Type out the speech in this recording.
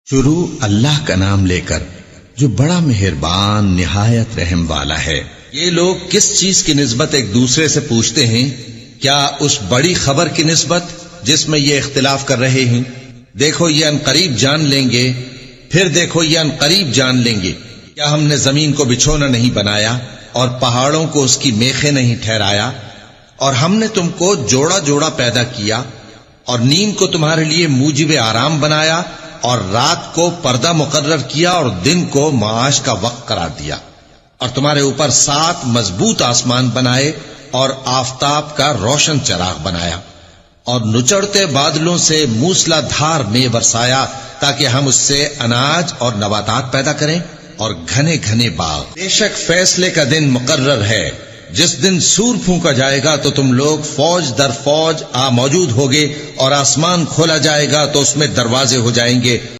شروع اللہ کا نام لے کر جو بڑا مہربان نہایت رحم والا ہے۔ یہ لوگ کس چیز کی نسبت ایک دوسرے سے پوچھتے ہیں؟ کیا اس بڑی خبر کی نسبت جس میں یہ اختلاف کر رہے ہیں؟ دیکھو یہ انقریب جان لیں گے، پھر دیکھو یہ انقریب جان لیں گے۔ کیا ہم نے زمین کو بچھونا نہیں بنایا اور پہاڑوں کو اس کی میخیں نہیں ٹھہرایا؟ اور ہم نے تم کو جوڑا جوڑا پیدا کیا اور نیند کو تمہارے لیے موجب آرام بنایا اور رات کو پردہ مقرر کیا اور دن کو معاش کا وقت قرار دیا، اور تمہارے اوپر 7 مضبوط آسمان بنائے اور آفتاب کا روشن چراغ بنایا، اور نچڑتے بادلوں سے موسلا دھار میں برسایا تاکہ ہم اس سے اناج اور نباتات پیدا کریں اور گھنے گھنے باغ۔ بے شک فیصلے کا دن مقرر ہے، جس دن سور پھونکا جائے گا تو تم لوگ فوج در فوج موجود ہوگے، اور آسمان کھولا جائے گا تو اس میں دروازے ہو جائیں گے